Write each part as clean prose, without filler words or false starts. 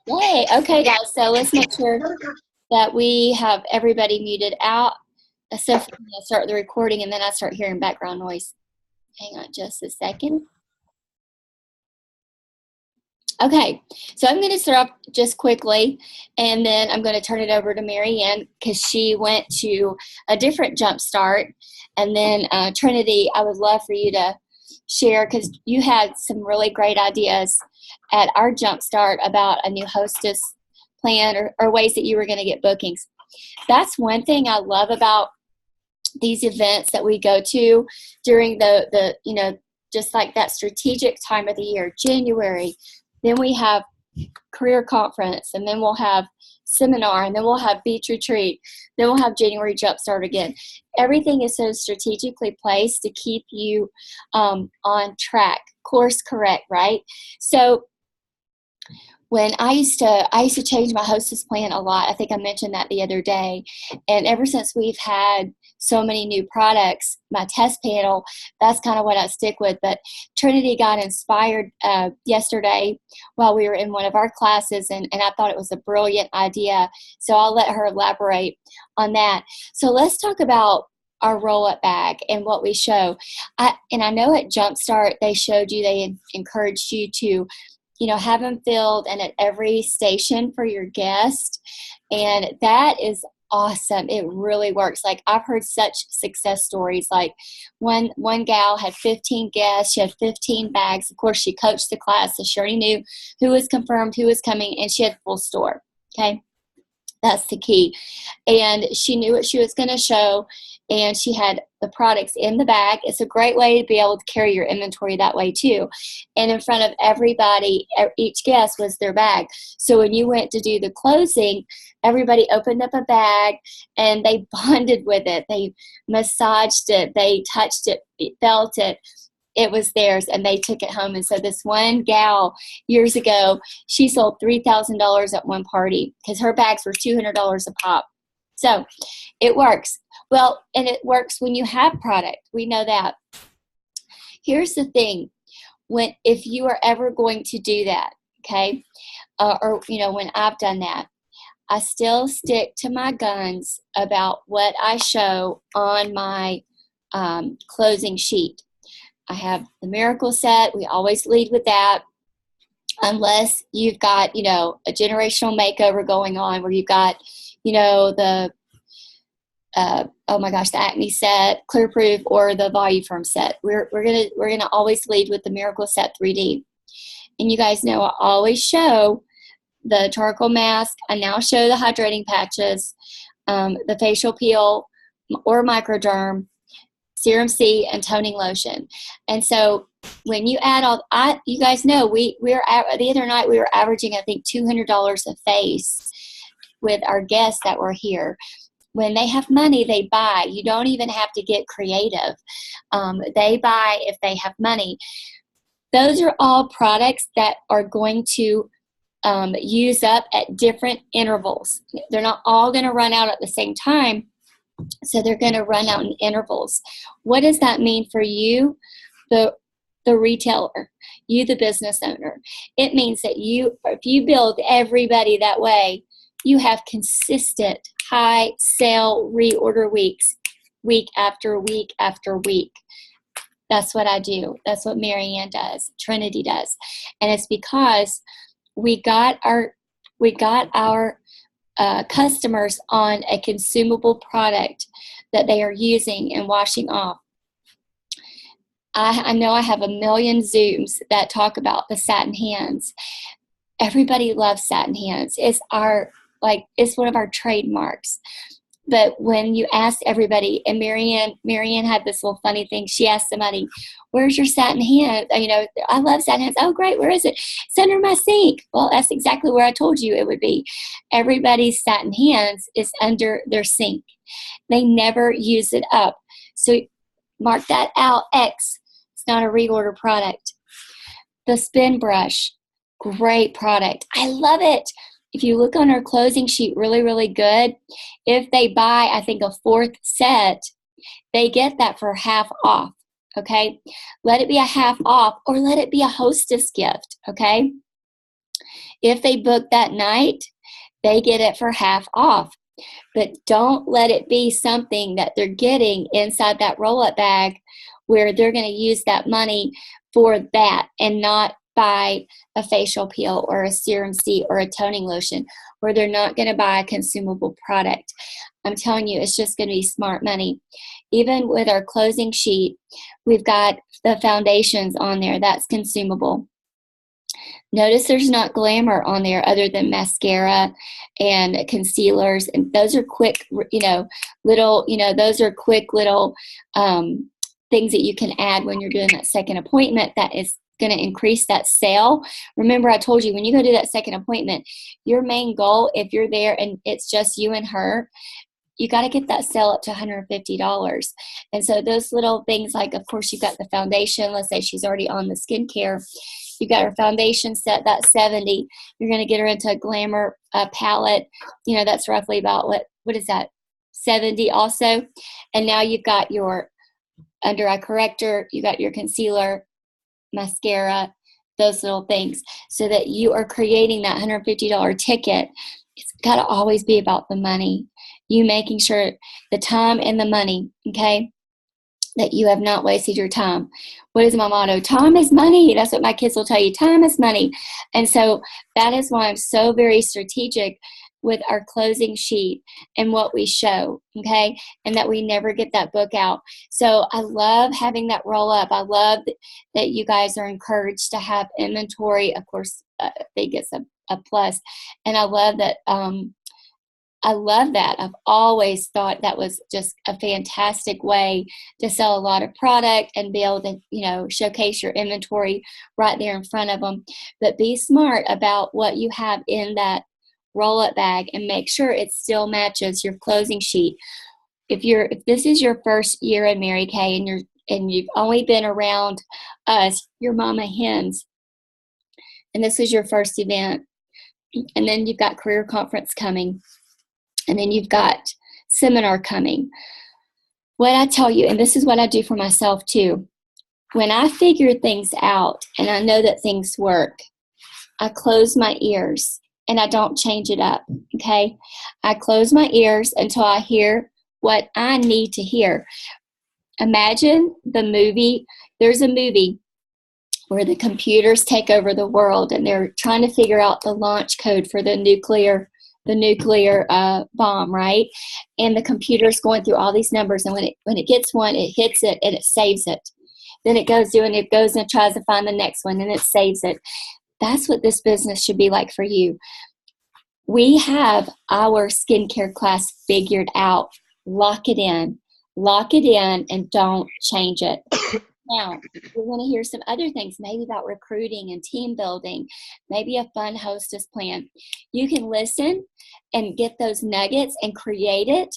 Yay. Okay, guys. So let's make sure that we have everybody muted out. So if I start the recording and then I start hearing background noise. Hang on just a second. Okay, so I'm going to start off just quickly, and then I'm going to turn it over to Mary Ann because she went to a different jump start. And then Trinity, I would love for you to share because you had some really great ideas at our jump start about a new hostess plan or ways that you were going to get bookings. That's one thing I love about these events that we go to during the just like that strategic time of the year, January. Then we have career conference, and then we'll have seminar, and then we'll have beach retreat, then we'll have January Jumpstart again. Everything is so strategically placed to keep you on track, course correct, right? So when I used to change my hostess plan a lot. I think I mentioned that the other day. And ever since we've had so many new products, my test panel, that's kind of what I stick with. But Trinity got inspired yesterday while we were in one of our classes, and I thought it was a brilliant idea. So I'll let her elaborate on that. So let's talk about our roll-up bag and what we show. I know at Jumpstart they showed you, they encouraged you to have them filled and at every station for your guest. And that is awesome. It really works. Like, I've heard such success stories. Like one gal had 15 guests. She had 15 bags. Of course, she coached the class, so she already knew who was confirmed, who was coming, and she had full store. Okay. That's the key. And she knew what she was going to show, and she had the products in the bag. It's a great way to be able to carry your inventory that way too. And in front of everybody, each guest was their bag. So when you went to do the closing, everybody opened up a bag and they bonded with it. They massaged it. They touched it, felt it. It was theirs, and they took it home. And so this one gal years ago, she sold $3,000 at one party because her bags were $200 a pop. So it works. Well, and it works when you have product. We know that. Here's the thing. If you are ever going to do that, okay, when I've done that, I still stick to my guns about what I show on my closing sheet. I have the miracle set. We always lead with that, unless you've got, a generational makeover going on where you've got, the acne set, clear proof, or the volume firm set. We're gonna always lead with the miracle set 3D. And you guys know I always show the charcoal mask. I now show the hydrating patches, the facial peel or microderm, Serum C, and toning lotion. And so when you add you guys know the other night we were averaging, I think, $200 a face with our guests that were here. When they have money, they buy. You don't even have to get creative. They buy if they have money. Those are all products that are going to use up at different intervals. They're not all going to run out at the same time. So they're going to run out in intervals. What does that mean for you, the retailer, you, the business owner? It means that if you build everybody that way, you have consistent high sale reorder weeks, week after week after week. That's what I do. That's what Mary Ann does. Trinity does. And it's because we got our customers on a consumable product that they are using and washing off. I know I have a million Zooms that talk about the satin hands. Everybody loves satin hands. It's one of our trademarks. But when you ask everybody, and Mary Ann had this little funny thing. She asked somebody, "Where's your satin hand?" I love satin hands. Oh, great. Where is it? It's under my sink. Well, that's exactly where I told you it would be. Everybody's satin hands is under their sink. They never use it up. So mark that out. X. It's not a reorder product. The spin brush, great product. I love it. If you look on our closing sheet, really, really good. If they buy, I think, a fourth set, they get that for half off, okay? Let it be a half off, or let it be a hostess gift, okay? If they book that night, they get it for half off. But don't let it be something that they're getting inside that roll-up bag where they're going to use that money for that and not buy a facial peel or a serum C or a toning lotion, or they're not going to buy a consumable product. I'm telling you, it's just going to be smart money. Even with our closing sheet, we've got the foundations on there. That's consumable. Notice there's not glamour on there other than mascara and concealers. And those are quick, those are quick little things that you can add when you're doing that second appointment that is going to increase that sale. Remember, I told you, when you go do that second appointment, your main goal, if you're there and it's just you and her, you got to get that sale up to $150. And so those little things, like, of course, you've got the foundation. Let's say she's already on the skincare. You got her foundation set, that's $70. You're going to get her into a glamour palette. That's roughly about, what is that, $70 also. And now you've got your under eye corrector, you got your concealer, mascara, those little things, so that you are creating that $150 ticket. It's got to always be about the money. You making sure the time and the money, okay, that you have not wasted your time. What is my motto? Time is money. That's what my kids will tell you. Time is money. And so that is why I'm so very strategic with our closing sheet and what we show, okay, and that we never get that book out. So I love having that roll up. I love that you guys are encouraged to have inventory. Of course, they get a plus. And I love that. I've always thought that was just a fantastic way to sell a lot of product and be able to, showcase your inventory right there in front of them. But be smart about what you have in that roll-up bag and make sure it still matches your closing sheet. If this is your first year in Mary Kay and you've only been around us, your mama hens, and this is your first event, and then you've got career conference coming, and then you've got seminar coming. What I tell you, and this is what I do for myself too, when I figure things out and I know that things work, I close my ears and I don't change it up, okay? I close my ears until I hear what I need to hear. Imagine the movie. There's a movie where the computers take over the world and they're trying to figure out the launch code for the nuclear bomb, right? And the computer's going through all these numbers, and when it gets one, it hits it and it saves it. Then it goes and tries to find the next one and it saves it. That's what this business should be like for you. We have our skincare class figured out. Lock it in, and don't change it. Now, you're going to hear some other things, maybe about recruiting and team building, maybe a fun hostess plan. You can listen and get those nuggets and create it,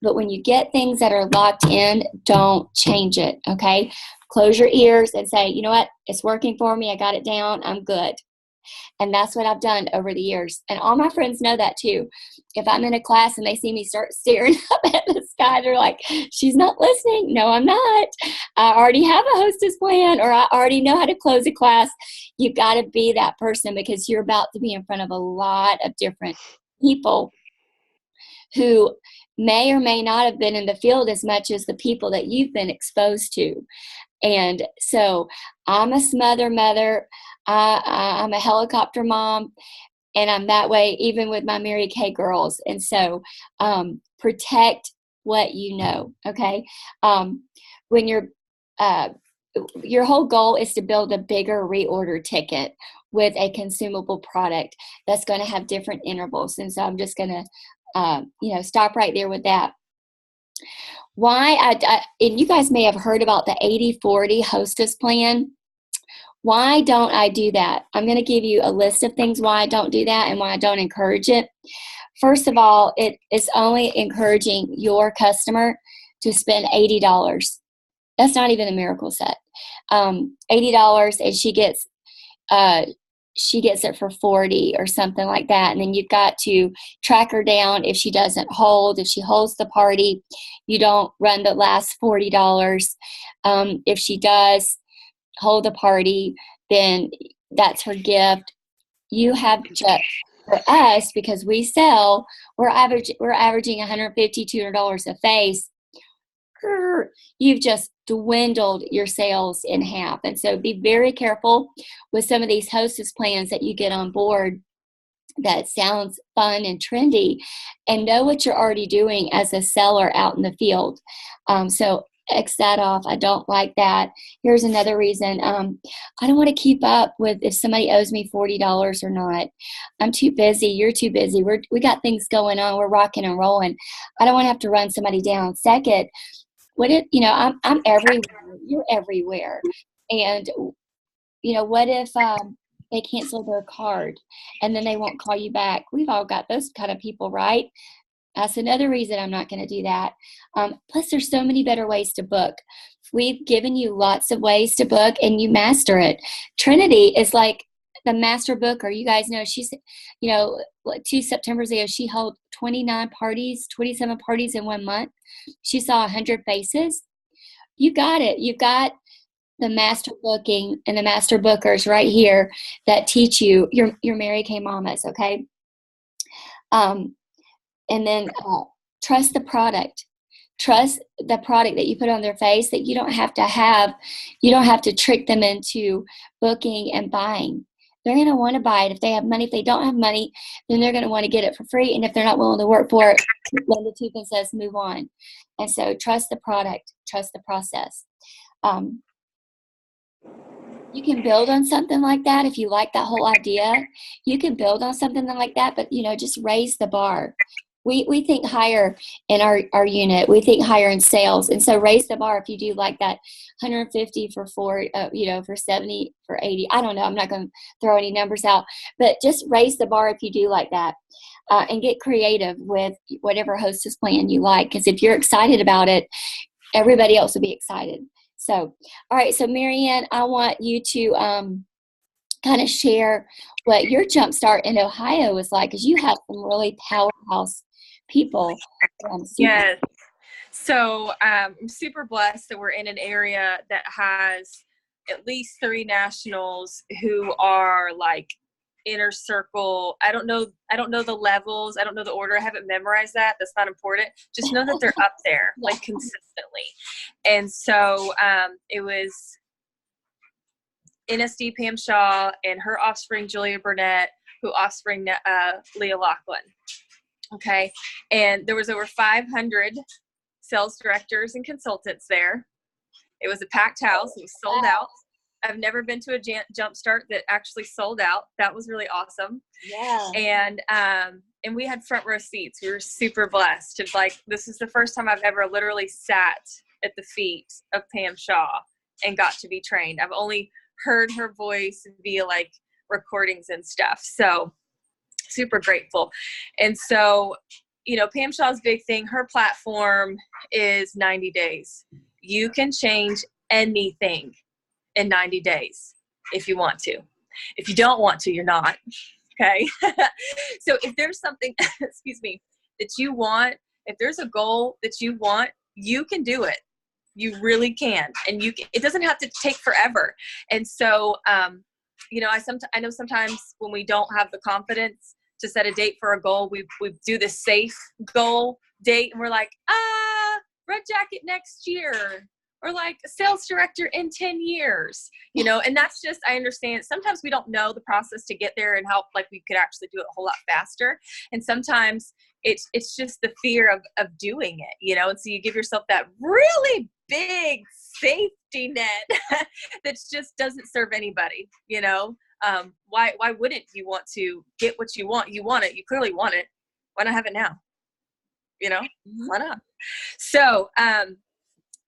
but when you get things that are locked in, don't change it, okay? Close your ears and say, you know what, it's working for me, I got it down, I'm good. And that's what I've done over the years. And all my friends know that too. If I'm in a class and they see me start staring up at the sky, they're like, she's not listening. No, I'm not. I already have a hostess plan, or I already know how to close a class. You've got to be that person, because you're about to be in front of a lot of different people who may or may not have been in the field as much as the people that you've been exposed to. And so I'm a smother mother. I'm a helicopter mom, and I'm that way even with my Mary Kay girls. And so protect what you know, okay? When your whole goal is to build a bigger reorder ticket with a consumable product that's going to have different intervals. And so I'm just going to stop right there with that. Why and you guys may have heard about the 80-40 hostess plan. Why don't I do that? I'm going to give you a list of things why I don't do that and why I don't encourage it. First of all, it is only encouraging your customer to spend $80. That's not even a miracle set. $80, and she gets it for $40 or something like that. And then you've got to track her down. If she doesn't hold, if she holds the party, you don't run the last $40. If she does hold the party, then that's her gift. you have just, for us, because we sell, we're averaging $150, $200 a face. You've just dwindled your sales in half. And so be very careful with some of these hostess plans that you get on board that sounds fun and trendy, and know what you're already doing as a seller out in the field. So X that off. I don't like that. Here's another reason. I don't want to keep up with if somebody owes me $40 or not. I'm too busy. You're too busy. We got things going on. We're rocking and rolling. I don't want to have to run somebody down. Second, what if, I'm everywhere. You're everywhere. And, what if they cancel their card and then they won't call you back? We've all got those kind of people, right? That's another reason I'm not going to do that. Plus, there's so many better ways to book. We've given you lots of ways to book, and you master it. Trinity is like the master booker. You guys know she's, 2 Septembers ago, she held 27 parties in 1 month. She saw 100 faces. You got it. You've got the master booking and the master bookers right here that teach you your Mary Kay mamas, okay? And then trust the product. Trust the product that you put on their face, that you don't have to trick them into booking and buying. They're going to want to buy it if they have money. If they don't have money, then they're going to want to get it for free. And if they're not willing to work for it, Linda Tupin says, move on. And so trust the product, trust the process. You can build on something like that. If you like that whole idea, you can build on something like that, but just raise the bar. We think higher in our unit. We think higher in sales. And so raise the bar if you do like that 150 for 70, for 80. I don't know. I'm not going to throw any numbers out, but just raise the bar if you do like that. And get creative with whatever hostess plan you like. Because if you're excited about it, everybody else will be excited. So, all right. So Marianne, I want you to kind of share what your jumpstart in Ohio was like, because you have some really powerhouse people. Yes. So I'm super blessed that we're in an area that has at least 3 nationals who are like inner circle. I don't know the levels. I don't know the order. I haven't memorized that. That's not important. Just know that they're up there like consistently. And so it was NSD Pam Shaw and her offspring Julia Burnett, who offspring Leah Lachlan. Okay. And there was over 500 sales directors and consultants there. It was a packed house. It was sold out. I've never been to a jumpstart that actually sold out. That was really awesome. Yeah. And we had front row seats. We were super blessed. This is the first time I've ever literally sat at the feet of Pam Shaw and got to be trained. I've only heard her voice via like recordings and stuff. So super grateful. And so, Pam Shaw's big thing, her platform is 90 days. You can change anything in 90 days if you want to. If you don't want to, you're not. Okay. So if there's something, excuse me, that you want, if there's a goal that you want, you can do it. You really can. And it doesn't have to take forever. And so, I know sometimes when we don't have the confidence to set a date for a goal, we do the safe goal date, and we're like, red jacket next year, or like a sales director in 10 years, and that's just, I understand sometimes we don't know the process to get there and how like we could actually do it a whole lot faster. And sometimes it's just the fear of doing it, and so you give yourself that really big safety net that just doesn't serve anybody, why wouldn't you want to get what you want? You want it. You clearly want it. Why not have it now? Why not? So,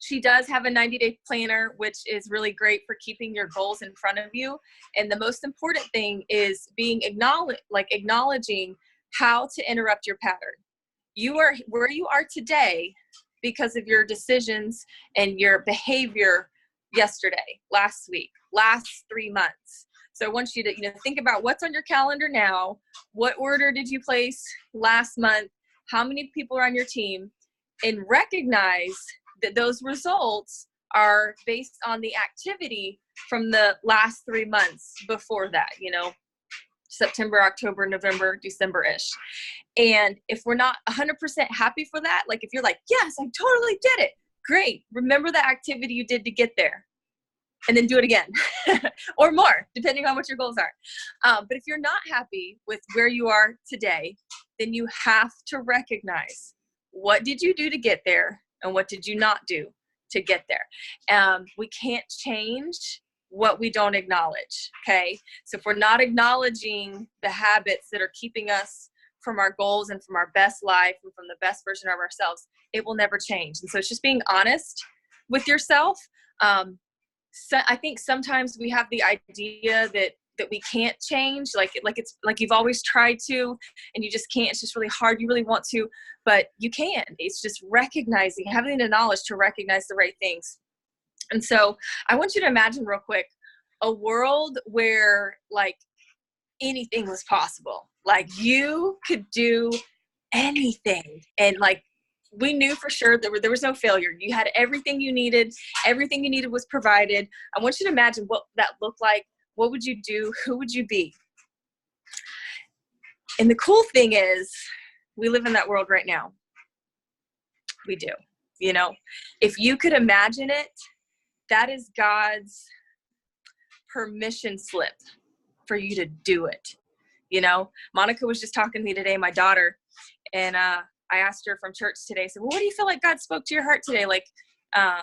she does have a 90-day planner, which is really great for keeping your goals in front of you. And the most important thing is acknowledging how to interrupt your pattern. You are where you are today because of your decisions and your behavior yesterday, last week, last 3 months. So I want you to, think about what's on your calendar now. What order did you place last month? How many people are on your team? And recognize that those results are based on the activity from the last 3 months before that, September, October, November, December-ish. And if we're not 100% happy for that, like if you're like, yes, I totally did it, great. Remember the activity you did to get there, and then do it again or more, depending on what your goals are. But if you're not happy with where you are today, then you have to recognize, what did you do to get there and what did you not do to get there? We can't change what we don't acknowledge, okay? So if we're not acknowledging the habits that are keeping us from our goals and from our best life and from the best version of ourselves, it will never change. And so it's just being honest with yourself. So I think sometimes we have the idea that we can't change, like it's like you've always tried to, and you just can't. It's just really hard. You really want to, but you can. It's just recognizing, having the knowledge to recognize the right things. And so I want you to imagine real quick a world where like anything was possible. Like you could do anything, and like we knew for sure there was no failure. You had everything you needed. Everything you needed was provided. I want you to imagine what that looked like. What would you do? Who would you be? And the cool thing is, we live in that world right now. We do. You know, if you could imagine it, that is God's permission slip for you to do it. You know, Monica was just talking to me today, my daughter, and I asked her from church today, I said, well, what do you feel like God spoke to your heart today? Like, I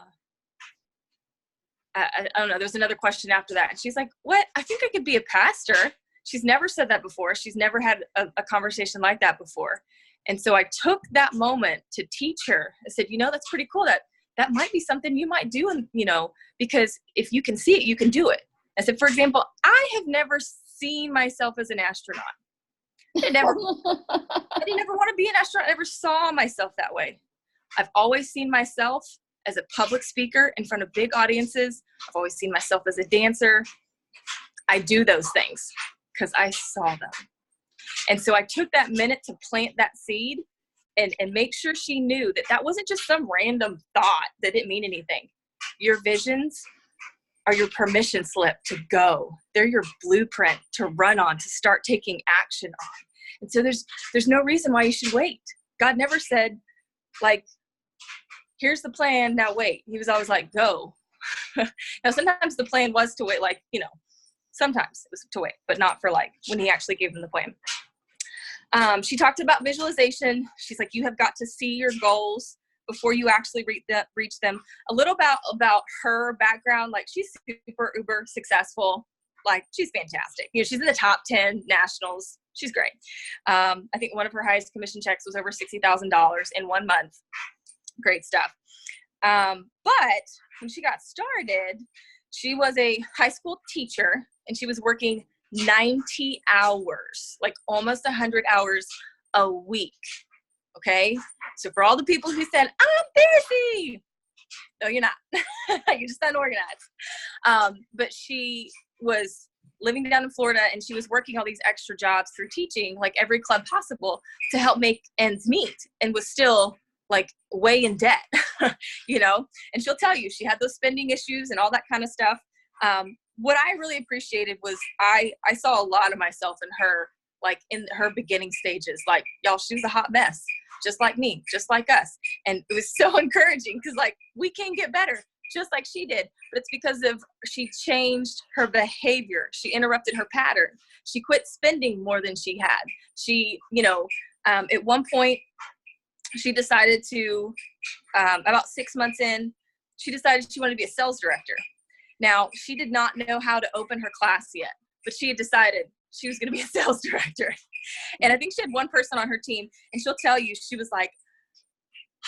don't know. There's another question after that. And she's like, what? I think I could be a pastor. She's never said that before. She's never had a conversation like that before. And so I took that moment to teach her. I said, you know, that's pretty cool. That might be something you might do. And, you know, because if you can see it, you can do it. I said, for example, I have never seen myself as an astronaut. I didn't ever want to be an astronaut. I never saw myself that way. I've always seen myself as a public speaker in front of big audiences. I've always seen myself as a dancer. I do those things because I saw them. And so I took that minute to plant that seed and make sure she knew that wasn't just some random thought that didn't mean anything. Your visions are your permission slip to go. They're your blueprint to run on, to start taking action on. And so there's no reason why you should wait. God never said, like, here's the plan, now wait. He was always like, go. Now, sometimes the plan was to wait, like, you know, sometimes it was to wait, but not for like when he actually gave them the plan. She talked about visualization. She's like, you have got to see your goals before you actually reach them. A little about her background. Like, she's super uber successful. Like, she's fantastic. You know, she's in the top 10 nationals. She's great. I think one of her highest commission checks was over $60,000 in 1 month. Great stuff. But when she got started, she was a high school teacher, and she was working 90 hours, like almost 100 hours a week. Okay. So for all the people who said, I'm busy. No, you're not. You're just unorganized. But she was living down in Florida, and she was working all these extra jobs through teaching, like every club possible, to help make ends meet, and was still like way in debt, you know? And she'll tell you she had those spending issues and all that kind of stuff. What I really appreciated was I saw a lot of myself in her, like in her beginning stages. Like, y'all, she was a hot mess, just like me, just like us. And it was so encouraging because, like, we can get better just like she did. But it's because she changed her behavior. She interrupted her pattern. She quit spending more than she had. She, you know, at one point, she decided to, about 6 months in, she decided she wanted to be a sales director. Now, she did not know how to open her class yet, but she had decided she was going to be a sales director. And I think she had one person on her team, and she'll tell you, she was like,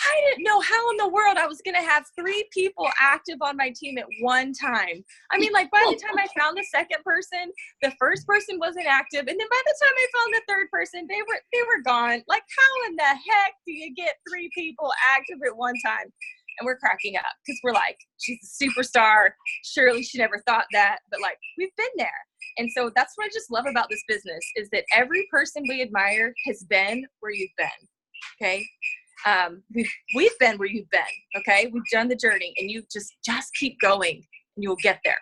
I didn't know how in the world I was going to have 3 people active on my team at one time. I mean, like, by the time I found the second person, the first person wasn't active. And then by the time I found the third person, they were gone. Like, how in the heck do you get 3 people active at one time? And we're cracking up because we're like, she's a superstar. Surely she never thought that. But, like, we've been there. And so that's what I just love about this business, is that every person we admire has been where you've been. Okay. We've been where you've been. Okay. We've done the journey, and you just keep going and you'll get there.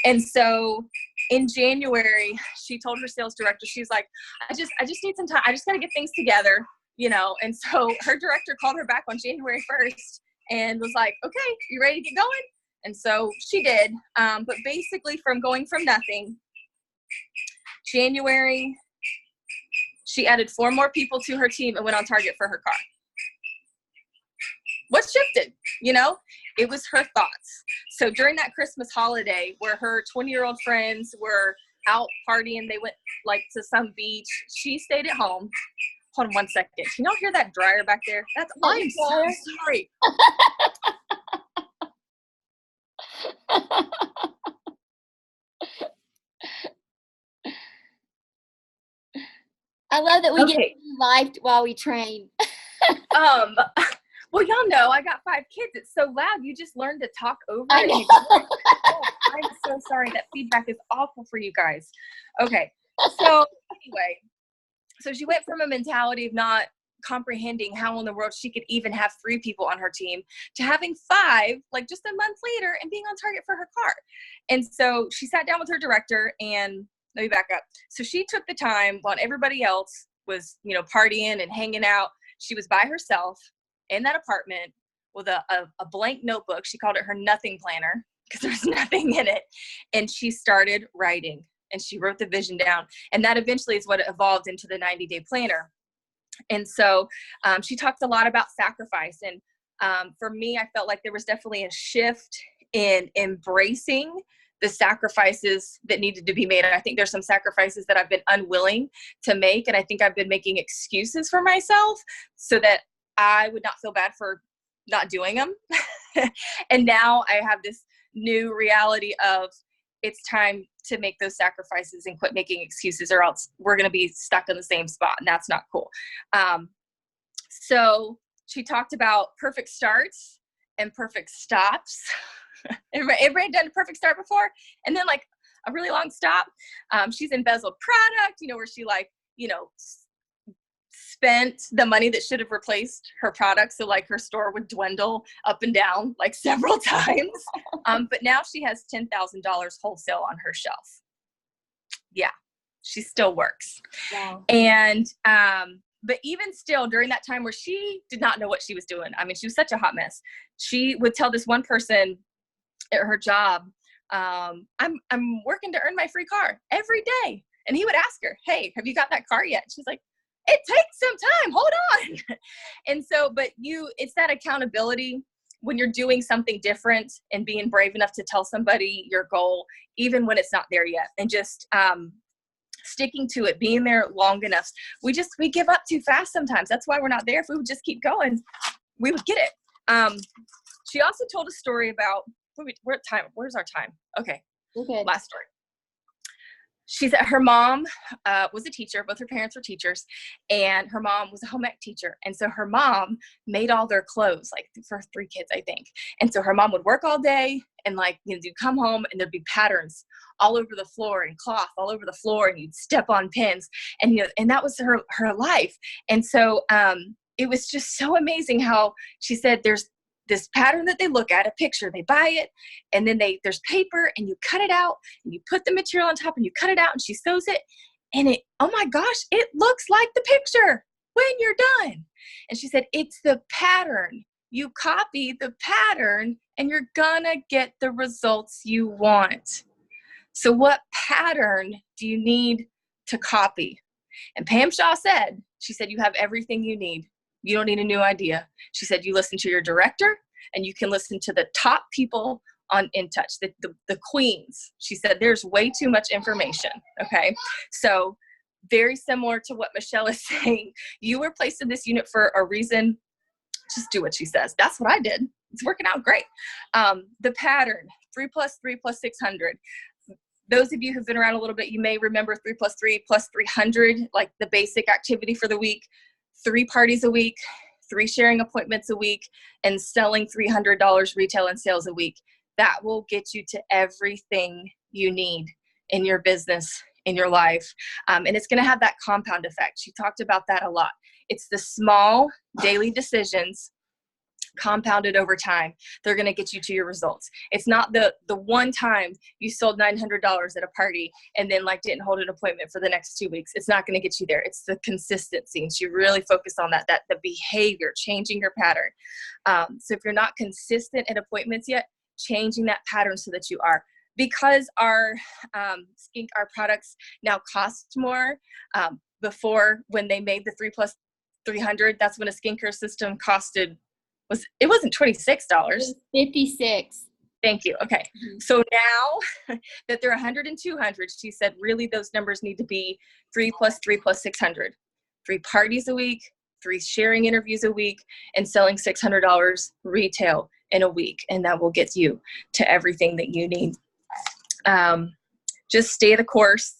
And so in January, she told her sales director, she's like, I just need some time. I just got to get things together, you know? And so her director called her back on January 1st and was like, okay, you ready to get going? And so she did. But basically from going from nothing, January, she added 4 more people to her team and went on target for her car. What shifted? You know, it was her thoughts. So during that Christmas holiday where her 20-year-old friends were out partying, they went like to some beach, she stayed at home. Hold on one second. Can y'all hear that dryer back there? I'm so sorry. I love that we get live while we train. Well, y'all know I got 5 kids. It's so loud. You just learn to talk over I it. know. Oh, I'm so sorry. That feedback is awful for you guys. Okay. So anyway, so she went from a mentality of not comprehending how in the world she could even have 3 people on her team to having 5, like just a month later, and being on target for her car. And so she sat down with her director, and let me back up. So she took the time while everybody else was, you know, partying and hanging out. She was by herself in that apartment with a blank notebook. She called it her nothing planner because there was nothing in it. And she started writing, and she wrote the vision down. And that eventually is what evolved into the 90-day planner. And so she talked a lot about sacrifice. And for me, I felt like there was definitely a shift in embracing the sacrifices that needed to be made. And I think there's some sacrifices that I've been unwilling to make. And I think I've been making excuses for myself so that I would not feel bad for not doing them. And now I have this new reality of it's time to make those sacrifices and quit making excuses, or else we're going to be stuck in the same spot. And that's not cool. So she talked about perfect starts and perfect stops. Everybody done a perfect start before? And then like a really long stop. She's embezzled product, you know, where she like, you know, spent the money that should have replaced her product. So like her store would dwindle up and down like several times. But now she has $10,000 wholesale on her shelf. Yeah, she still works. Wow. And, but even still during that time where she did not know what she was doing, I mean, she was such a hot mess. She would tell this one person at her job, I'm working to earn my free car every day. And he would ask her, hey, have you got that car yet? She's like, it takes some time, hold on. And so, but it's that accountability when you're doing something different and being brave enough to tell somebody your goal, even when it's not there yet, and just sticking to it, being there long enough. We give up too fast sometimes. That's why we're not there. If we would just keep going, we would get it. She also told a story about, where's our time? Okay. Okay. Last story. She said her mom was a teacher. Both her parents were teachers, and her mom was a home ec teacher. And so her mom made all their clothes, like for 3 kids, I think. And so her mom would work all day, and like, you know, you'd come home and there'd be patterns all over the floor and cloth all over the floor, and you'd step on pins, and you know, and that was her life. And so it was just so amazing how she said there's this pattern that they look at, a picture, they buy it, and then there's paper, and you cut it out, and you put the material on top, and you cut it out, and she sews it, and oh my gosh, it looks like the picture when you're done. And she said, it's the pattern. You copy the pattern, and you're gonna get the results you want. So what pattern do you need to copy? And Pam Shaw said, she said, you have everything you need. You don't need a new idea. She said, you listen to your director, and you can listen to the top people on InTouch, the queens. She said, there's way too much information. Okay. So very similar to what Michelle is saying, you were placed in this unit for a reason. Just do what she says. That's what I did. It's working out great. The pattern, 3 + 3 + 600. Those of you who've been around a little bit, you may remember 3 + 3 + 300, like the basic activity for the week. 3 parties a week, 3 sharing appointments a week, and selling $300 retail and sales a week. That will get you to everything you need in your business, in your life. And it's going to have that compound effect. She talked about that a lot. It's the small daily decisions compounded over time. They're going to get you to your results. It's not the one time you sold $900 at a party and then like didn't hold an appointment for the next 2 weeks. It's not going to get you there. It's the consistency. And so you really focus on that the behavior, changing your pattern. So if you're not consistent at appointments yet, changing that pattern so that you are. Because our products now cost more. Before, when they made the 3+300, that's when a skincare system it wasn't $26. $56. Thank you. Okay. Mm-hmm. So now that they're 100 and 200, she said, really those numbers need to be 3 + 3 + 600. 3 parties a week, 3 sharing interviews a week, and selling $600 retail in a week. And that will get you to everything that you need. Just stay the course.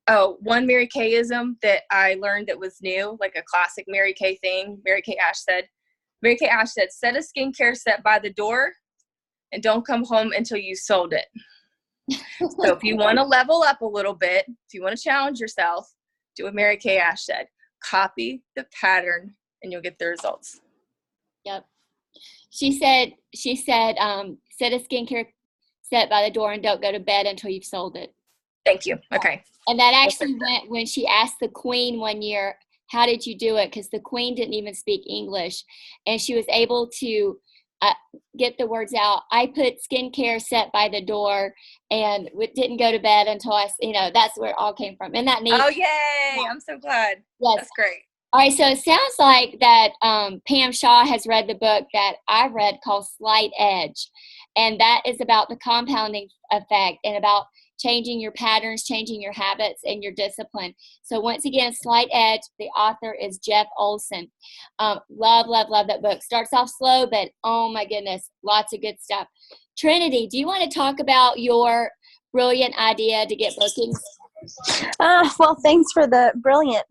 Oh, one Mary Kay-ism that I learned that was new, like a classic Mary Kay thing. Mary Kay Ash said, set a skincare set by the door and don't come home until you sold it. So if you want to level up a little bit, if you want to challenge yourself, do what Mary Kay Ash said. Copy the pattern and you'll get the results. Yep. She said, set a skincare set by the door and don't go to bed until you've sold it. Thank you. Okay. And that actually went when she asked the queen one year, how did you do it? Because the queen didn't even speak English. And she was able to get the words out. I put skincare set by the door and didn't go to bed until that's where it all came from. Isn't that neat? Oh, yay. Yeah. I'm so glad. Yes. That's great. All right. So it sounds like that Pam Shaw has read the book that I read called Slight Edge. And that is about the compounding effect and about changing your patterns, changing your habits, and your discipline. So once again, Slight Edge, the author is Jeff Olson. Love that book. Starts off slow, but oh my goodness, lots of good stuff. Trinity, do you want to talk about your brilliant idea to get bookings? Well, thanks for the brilliant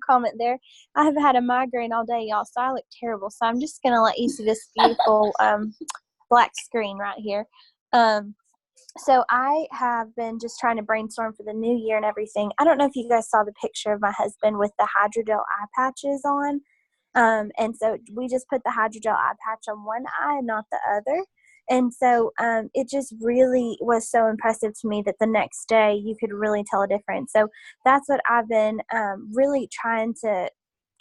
comment there. I have had a migraine all day, y'all, so I look terrible. So I'm just going to let you see this beautiful black screen right here. So I have been just trying to brainstorm for the new year and everything. I don't know if you guys saw the picture of my husband with the hydrogel eye patches on. And so we just put the hydrogel eye patch on one eye and not the other. And so it just really was so impressive to me that the next day you could really tell a difference. So that's what I've been really trying to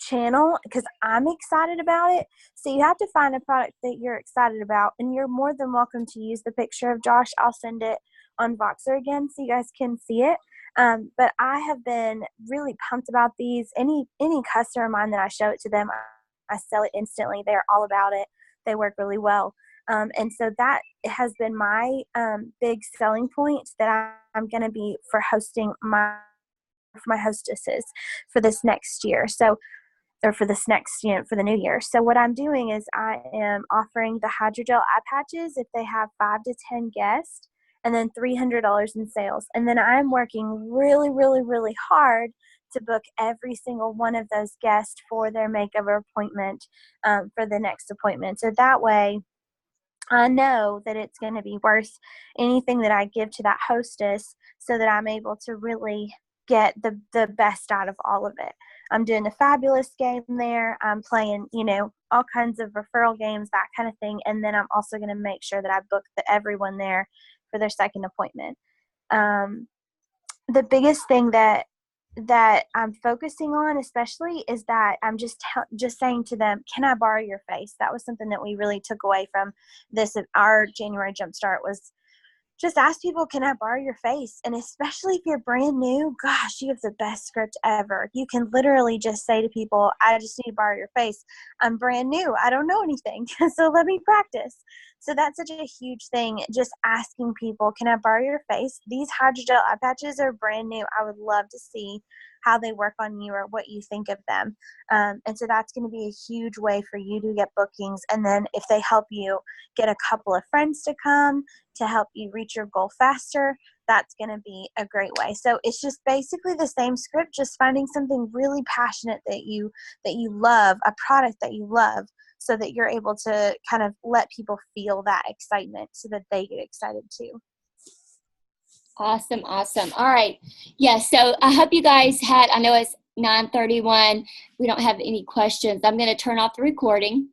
channel because I'm excited about it. So you have to find a product that you're excited about, and you're more than welcome to use the picture of Josh. I'll send it on Voxer again so you guys can see it. But I have been really pumped about these. Any customer of mine that I show it to them, I sell it instantly. They're all about it. They work really well. And so that has been my big selling point that I'm going to be for hosting for my hostesses for this next year. So, or for this next, for the new year. So what I'm doing is I am offering the hydrogel eye patches if they have 5 to 10 guests, and then $300 in sales. And then I'm working really, really, really hard to book every single one of those guests for their makeover appointment for the next appointment. So that way I know that it's going to be worth anything that I give to that hostess so that I'm able to really get the best out of all of it. I'm doing the fabulous game there. I'm playing, all kinds of referral games, that kind of thing. And then I'm also going to make sure that I book everyone there for their second appointment. The biggest thing that I'm focusing on especially is that I'm just saying to them, can I borrow your face? That was something that we really took away from this. Our January Jumpstart was just ask people, can I borrow your face? And especially if you're brand new, gosh, you have the best script ever. You can literally just say to people, I just need to borrow your face. I'm brand new. I don't know anything. So let me practice. So that's such a huge thing. Just asking people, can I borrow your face? These hydrogel eye patches are brand new. I would love to see how they work on you or what you think of them. And so that's going to be a huge way for you to get bookings. And then if they help you get a couple of friends to come to help you reach your goal faster, that's going to be a great way. So it's just basically the same script, just finding something really passionate that you love, a product that you love, so that you're able to kind of let people feel that excitement so that they get excited too. Awesome. All right. Yeah, so I hope you guys I know 9:31. We don't have any questions. I'm going to turn off the recording.